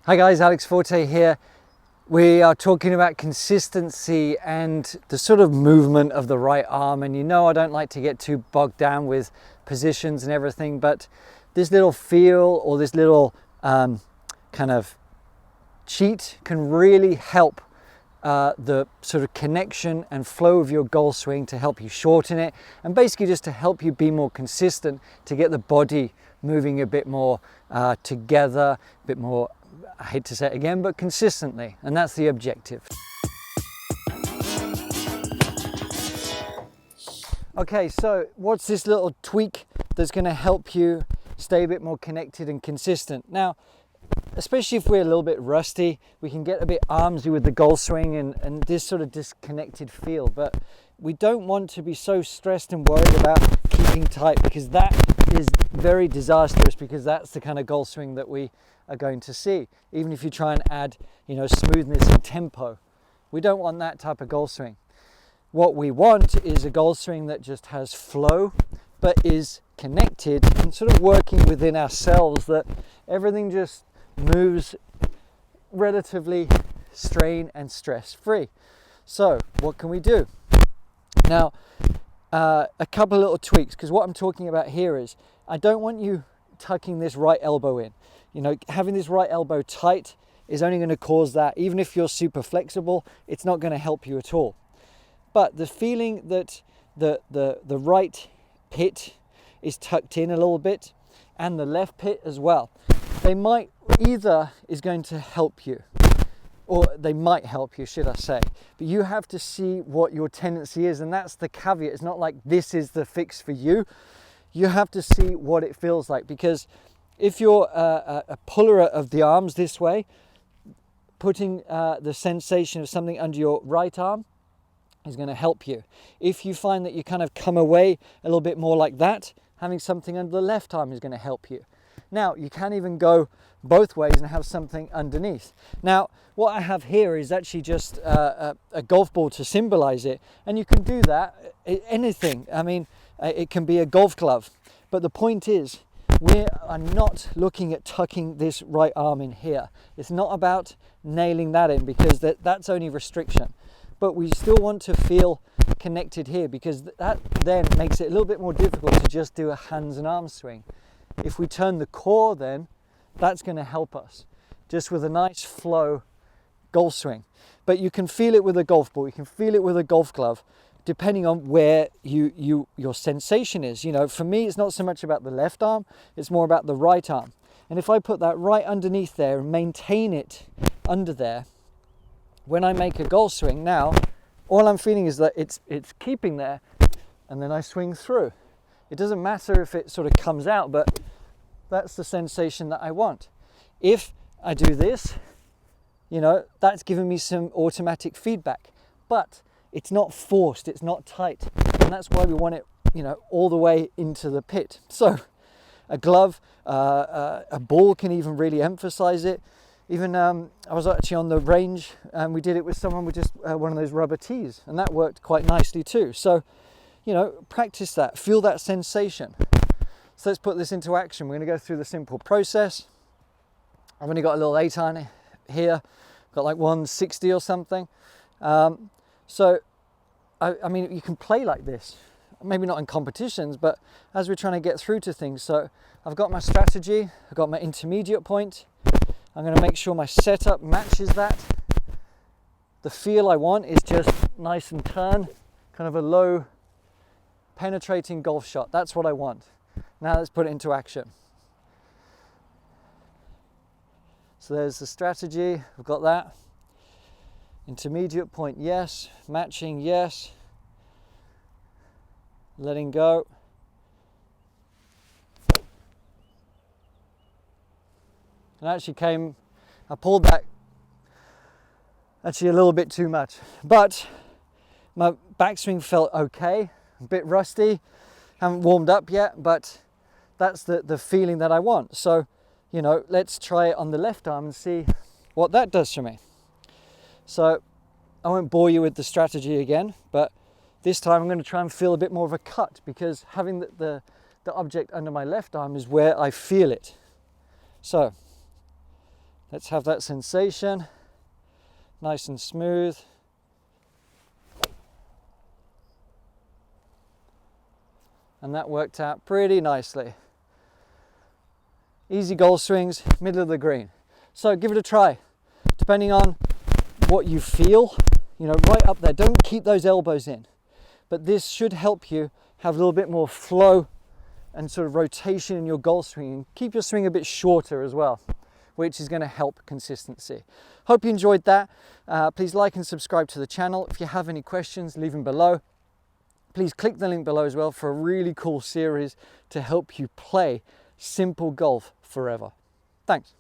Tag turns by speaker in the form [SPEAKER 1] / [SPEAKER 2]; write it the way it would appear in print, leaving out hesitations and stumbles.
[SPEAKER 1] Hi guys, Alex Forte here. We are talking about consistency and the sort of movement of the right arm. And you know I don't like to get too bogged down with positions and everything, but this little feel or this little kind of cheat can really help the sort of connection and flow of your golf swing, to help you shorten it and basically just to help you be more consistent, to get the body moving a bit more together, a bit more, I hate to say it again, but consistently, and that's the objective. Okay, so what's this little tweak that's going to help you stay a bit more connected and consistent? Now, especially if we're a little bit rusty, we can get a bit armsy with the golf swing and this sort of disconnected feel, but we don't want to be so stressed and worried about keeping tight, because that is very disastrous, because that's the kind of golf swing that we are going to see. Even if you try and add, smoothness and tempo, we don't want that type of golf swing. What we want is a golf swing that just has flow, but is connected and sort of working within ourselves, that everything just moves relatively strain and stress free. So what can we do? Now, a couple of little tweaks, because what I'm talking about here is I don't want you tucking this right elbow in. Having this right elbow tight is only going to cause that. Even if you're super flexible, it's not going to help you at all. But the feeling that the right pit is tucked in a little bit, and the left pit as well, either is going to help you, or they might help you, should I say. But you have to see what your tendency is, and that's the caveat. It's not like this is the fix for you. You have to see what it feels like, because if you're a puller of the arms this way, putting the sensation of something under your right arm is going to help you. If you find that you kind of come away a little bit more like that, having something under the left arm is going to help you. Now, you can even go both ways and have something underneath. Now, what I have here is actually just a golf ball to symbolize it, and you can do that, anything. I mean, it can be a golf glove, but the point is, we are not looking at tucking this right arm in here. It's not about nailing that in, because that's only restriction. But we still want to feel connected here, because that then makes it a little bit more difficult to just do a hands and arms swing. If we turn the core, then that's going to help us just with a nice flow golf swing. But you can feel it with a golf ball, you can feel it with a golf glove, depending on where your sensation is. For me, it's not so much about the left arm, it's more about the right arm. And if I put that right underneath there and maintain it under there, when I make a golf swing now, all I'm feeling is that it's keeping there, and then I swing through. It doesn't matter if it sort of comes out, but that's the sensation that I want. If I do this, that's giving me some automatic feedback, but it's not forced, it's not tight, and that's why we want it, all the way into the pit. So a glove, a ball can even really emphasize it. Even I was actually on the range and we did it with someone with just one of those rubber tees, and that worked quite nicely too. So, practice that, feel that sensation. So let's put this into action. We're going to go through the simple process. I've only got a little 8-iron here, got like 160 or something. So, I mean, you can play like this, maybe not in competitions, but as we're trying to get through to things. So I've got my strategy, I've got my intermediate point. I'm going to make sure my setup matches that. The feel I want is just nice and turn, kind of a low penetrating golf shot. That's what I want. Now let's put it into action. So there's the strategy, I've got that. Intermediate point, yes. Matching, yes. Letting go. And actually I pulled that actually a little bit too much, but my backswing felt okay, a bit rusty, haven't warmed up yet, but that's the feeling that I want. So, let's try it on the left arm and see what that does for me. So I won't bore you with the strategy again, but this time I'm going to try and feel a bit more of a cut, because having the object under my left arm is where I feel it. So Let's have that sensation, nice and smooth. And that worked out pretty nicely. Easy golf swings, middle of the green. So give it a try. Depending on what you feel, you know, right up there. Don't keep those elbows in. But this should help you have a little bit more flow and sort of rotation in your golf swing, and keep your swing a bit shorter as well, which is going to help consistency. Hope you enjoyed that. Please like and subscribe to the channel. If you have any questions, leave them below. Please click the link below as well for a really cool series to help you play simple golf forever. Thanks.